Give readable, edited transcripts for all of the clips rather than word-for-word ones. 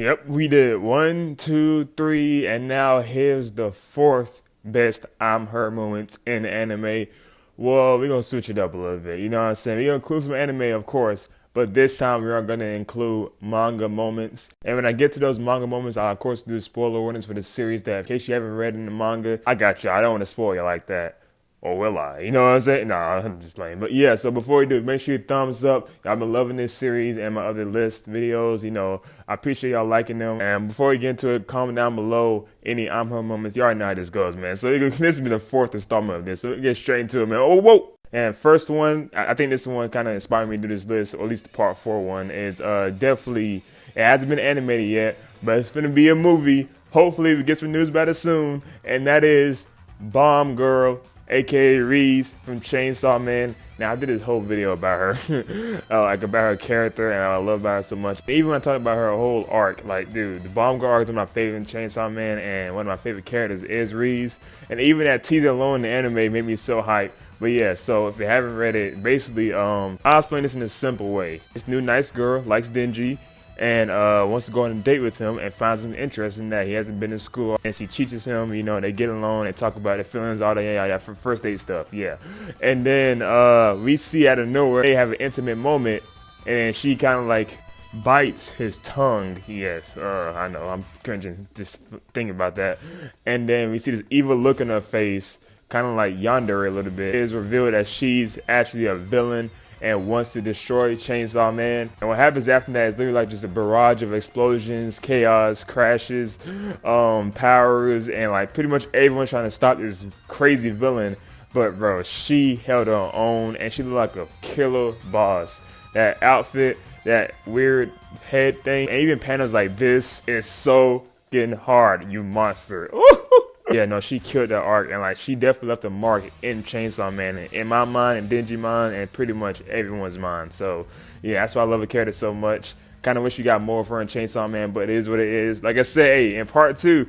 Yep, we did one, two, three, and now here's the fourth best I'm her moments in anime. Well, we're gonna switch it up a little bit. You know what I'm saying? We're gonna include some anime, of course, but this time we are gonna include manga moments. And when I get to those manga moments, I'll of course do spoiler warnings for the series that in case you haven't read in the manga, I got you. I don't want to spoil you like that. Or will I? You know what I'm saying? Nah, I'm just playing. But yeah, so before you do, make sure you thumbs up. I've been loving this series and my other list videos. You know, I appreciate y'all liking them. And before you get into it, comment down below any I'm her moments. You already know how this goes, man. So this will be the fourth installment of this. So we get straight into it, man. Oh, whoa! And first one, I think this one kind of inspired me to do this list, or at least the part 4 one, is definitely, it hasn't been animated yet, but it's going to be a movie. Hopefully we get some news about it soon. And that is Bomb Girl, aka Reese from Chainsaw Man. Now I did this whole video about her, like about her character, and I love about her so much. Even when I talk about her whole arc, like dude, the Bomb Girl arc is one of my favorite in Chainsaw Man, and one of my favorite characters is Reese. And even that teaser alone in the anime made me so hyped. But yeah, so if you haven't read it, basically, I'll explain this in a simple way. This new nice girl likes Denji and wants to go on a date with him and finds him interesting that he hasn't been in school, and she teaches him, you know, they get along, they talk about their feelings, all that, yeah, for first date stuff, yeah. And then we see out of nowhere they have an intimate moment, and she kind of like bites his tongue. Yes, I know, I'm cringing just thinking about that. And then we see this evil look in her face, kind of like yandere a little bit. It is revealed that she's actually a villain and wants to destroy Chainsaw Man. And what happens after that is literally like just a barrage of explosions, chaos, crashes, powers, and like pretty much everyone trying to stop this crazy villain. But bro, she held her own, and she looked like a killer boss. That outfit, that weird head thing, and even panels like this is so getting hard, you monster. Yeah, no, she killed that arc, and like she definitely left a mark in Chainsaw Man, in my mind, and Denji mind, and pretty much everyone's mind. So yeah, that's why I love the character so much. Kind of wish you got more of her in Chainsaw Man, but it is what it is. Like I said, hey, in part 2,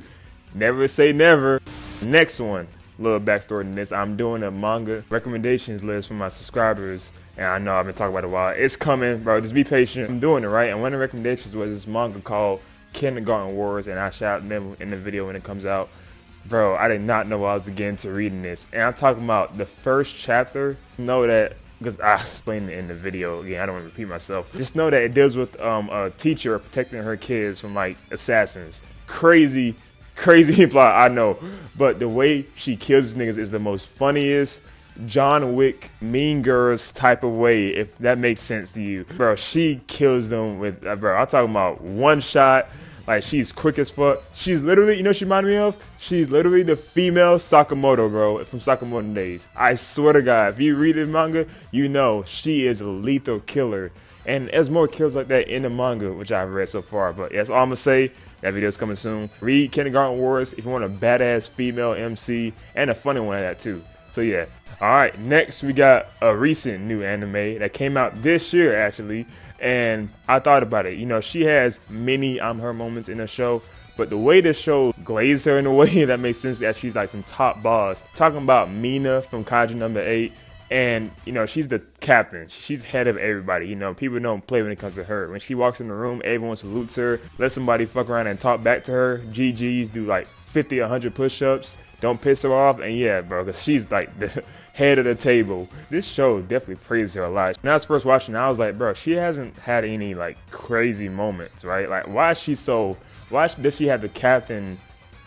never say never. Next one, little backstory in this, I'm doing a manga recommendations list for my subscribers, and I know I've been talking about it a while. It's coming, bro. Just be patient. I'm doing it, right? And one of the recommendations was this manga called Kindergarten Wars, and I shout them in the video when it comes out. Bro, I did not know I was getting to reading this. And I'm talking about the first chapter. Know that, because I explained it in the video. Again, I don't want to repeat myself. Just know that it deals with a teacher protecting her kids from like assassins. Crazy plot, I know. But the way she kills these niggas is the most funniest John Wick, Mean Girls type of way, if that makes sense to you. Bro, she kills them with, bro, I'm talking about one shot. Like, she's quick as fuck. She's literally, you know what she reminded me of? She's literally the female Sakamoto, bro, from Sakamoto days. I swear to God, if you read the manga, you know she is a lethal killer. And there's more kills like that in the manga, which I've read so far. But yeah, that's all I'm going to say. That video's coming soon. Read Kindergarten Wars if you want a badass female MC, and a funny one at that too. So yeah. Alright, next we got a recent new anime that came out this year actually. And I thought about it, you know, she has many I'm her moments in the show, but the way the show glazed her in a way that makes sense, that she's like some top boss. Talking about Mina from Kaiju number 8, and you know, she's the captain, she's head of everybody. You know, people don't play when it comes to her. When she walks in the room, everyone salutes her, let somebody fuck around and talk back to her, GG's, do like 50, 100 push-ups, don't piss her off. And yeah, bro, because she's like the head of the table. This show definitely praises her a lot. When I was first watching, I was like, bro, she hasn't had any like crazy moments, right? Like, why does she have the captain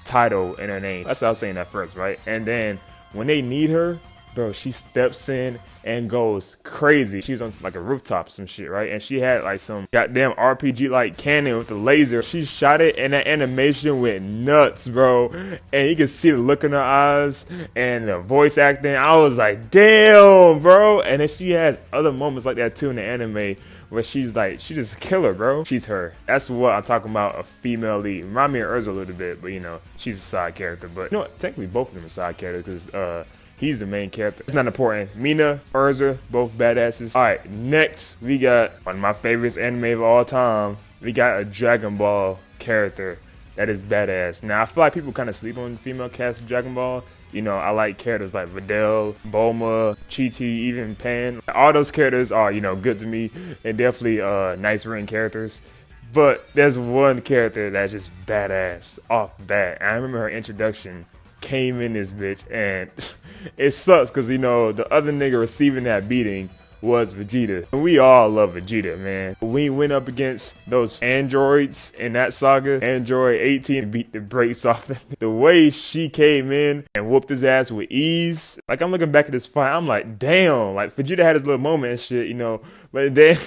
title in her name? That's what I was saying at first, right? And then when they need her, bro, she steps in and goes crazy. She was on like a rooftop or some shit, right? And she had like some goddamn RPG like cannon with the laser. She shot it, and that animation went nuts, bro. And you can see the look in her eyes and the voice acting. I was like, damn, bro. And then she has other moments like that too in the anime where she's like, she just killer, bro. She's her. That's what I'm talking about, a female lead. Remind me of Urza a little bit, but you know, she's a side character. But you know what? Technically both of them are side characters, because he's the main character. It's not important. Mina, Urza, both badasses. Alright, next we got one of my favorites anime of all time. We got a Dragon Ball character that is badass. Now, I feel like people kind of sleep on the female cast of Dragon Ball. You know, I like characters like Videl, Bulma, Chi-Chi, even Pan. All those characters are, you know, good to me, and definitely nice written characters. But there's one character that's just badass off bat. And I remember her introduction came in this bitch, and it sucks because, you know, the other nigga receiving that beating was Vegeta. And we all love Vegeta, man. We went up against those androids in that saga. Android 18 beat the brakes off it. The way she came in and whooped his ass with ease. Like, I'm looking back at this fight, I'm like, damn. Like, Vegeta had his little moment and shit, you know. But then,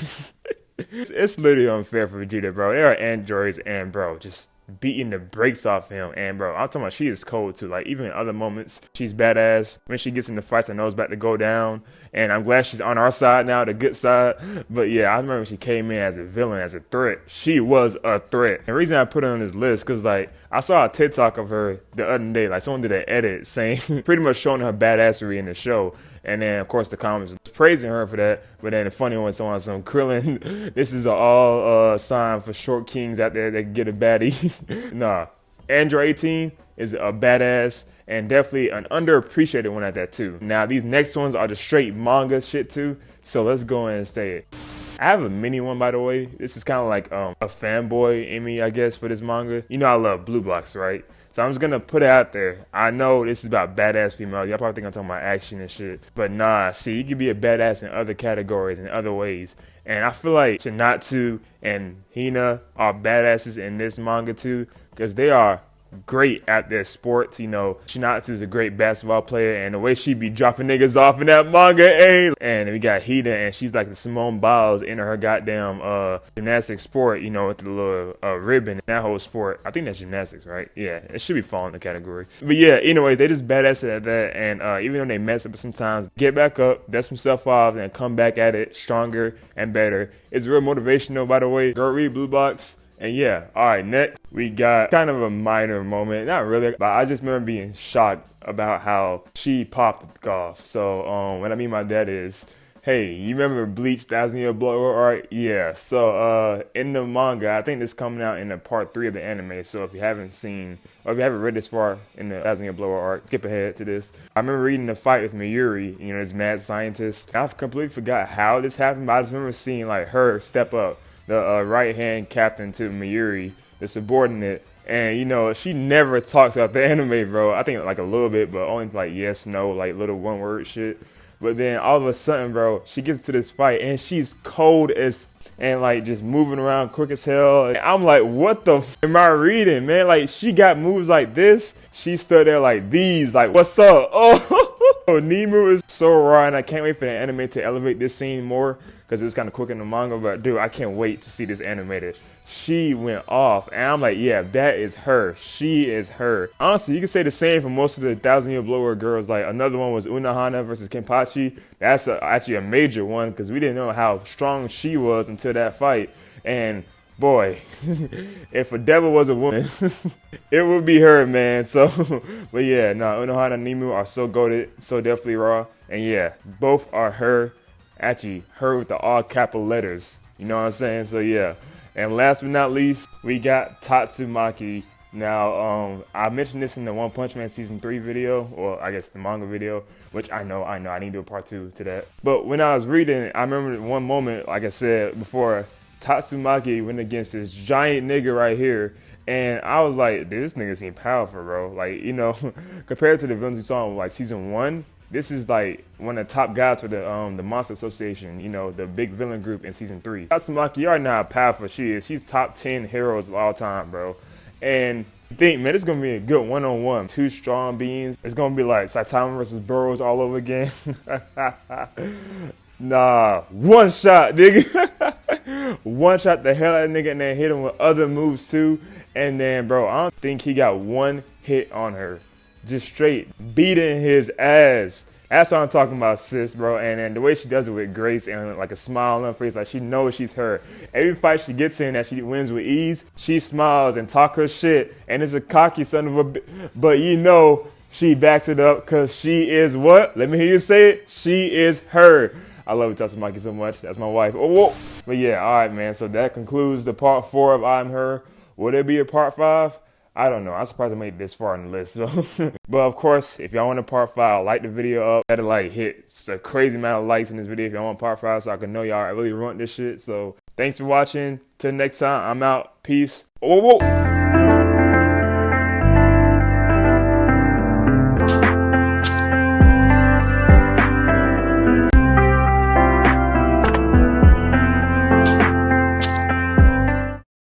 it's literally unfair for Vegeta, bro. There are androids and, bro, just beating the brakes off him. And bro, I'm talking about, she is cold too. Like, even in other moments, she's badass. When she gets in the fights, I know it's about to go down, and I'm glad she's on our side now, the good side. But yeah, I remember when she came in as a villain, as a threat. She was a threat. And the reason I put her on this list, because like, I saw a TikTok of her the other day. Like, someone did an edit saying pretty much showing her badassery in the show. And then, of course, the comments was praising her for that. But then the funny one, someone some Krillin, this is all sign for short kings out there that can get a baddie. Nah, Android 18 is a badass and definitely an underappreciated one at that too. Now, these next ones are the straight manga shit too. So let's go in and say it. I have a mini one, by the way. This is kind of like a fanboy in me, I guess, for this manga. You know I love Blue Blocks, right? So I'm just gonna put it out there. I know this is about badass females. Y'all probably think I'm talking about action and shit. But nah, see, you can be a badass in other categories, in other ways. And I feel like Shinatsu and Hina are badasses in this manga too, because they are great at their sports. You know, Shinatsu is a great basketball player, and the way she be dropping niggas off in that manga, and we got Hina, and she's like the Simone Biles in her goddamn gymnastic sport, you know, with the little ribbon. That whole sport, I think that's gymnastics, right? Yeah, it should be falling in the category. But yeah, anyway, they just badass at that, and even though they mess up sometimes, get back up, dust themselves off, and come back at it stronger and better. It's real motivational, by the way. Go read Blue Box. And yeah, all right, next we got kind of a minor moment. Not really, but I just remember being shocked about how she popped off. So what I mean by that is, hey, you remember Bleach, 1,000-Year Blood Arc? Yeah, so in the manga, I think this coming out in the part 3 of the anime. So if you haven't seen, or if you haven't read this far in the 1,000-Year Blood Arc, skip ahead to this. I remember reading the fight with Mayuri, you know, this mad scientist. I completely forgot how this happened, but I just remember seeing like her step up, the right-hand captain to Mayuri, the subordinate, and you know, she never talks about the anime, bro. I think like a little bit, but only like yes, no, like little one-word shit. But then all of a sudden, bro, she gets to this fight and she's cold as, and like just moving around quick as hell. And I'm like, what the f am I reading, man? Like, she got moves like this. She stood there like these, like, what's up? Oh, Nemu is so raw, and I can't wait for the anime to elevate this scene more, because it was kind of quick in the manga. But dude, I can't wait to see this animated. She went off, and I'm like, yeah, that is her. She is her. Honestly, you can say the same for most of the 1,000-Year Blower girls. Like, another one was Unohana versus Kenpachi. That's actually a major one, because we didn't know how strong she was until that fight. And boy, if a devil was a woman, it would be her, man. So, but yeah, no, Unohana and Nemu are so goated, so definitely raw. And yeah, both are her. Actually, her with the all capital letters. You know what I'm saying? So yeah. And last but not least, we got Tatsumaki. Now, I mentioned this in the One Punch Man Season 3 video, or I guess the manga video, which I know, I need to do a part 2 to that. But when I was reading, I remember one moment, like I said before, Tatsumaki went against this giant nigga right here, and I was like, dude, this nigga seemed powerful, bro. Like, you know, compared to the villains we saw in like Season 1, this is like one of the top guys for the Monster Association, you know, the big villain group in Season 3. Tatsumaki, you already know how powerful she is. She's top 10 heroes of all time, bro. And I think, man, it's going to be a good one-on-one. Two strong beings. It's going to be like Saitama versus Burroughs all over again. Nah, one shot, nigga. One shot the hell out of that nigga, and then hit him with other moves too. And then, bro, I don't think he got one hit on her. Just straight beating his ass. That's what I'm talking about, sis, bro. And then the way she does it with grace and like a smile on her face, like she knows she's her. Every fight she gets in that she wins with ease, she smiles and talk her shit. And it's a cocky son of a but you know she backs it up, because she is what? Let me hear you say it. She is her. I love Tatsumaki so much. That's my wife. Oh, whoa. But yeah, all right, man. So that concludes the part 4 of I'm Her. Will there be a part 5? I don't know. I'm surprised I made it this far in the list. So, but of course, if y'all want a part 5, like the video up. Better like hit a crazy amount of likes in this video if y'all want part 5, so I can know y'all really want this shit. So Thanks for watching. Till next time, I'm out. Peace. Whoa, whoa.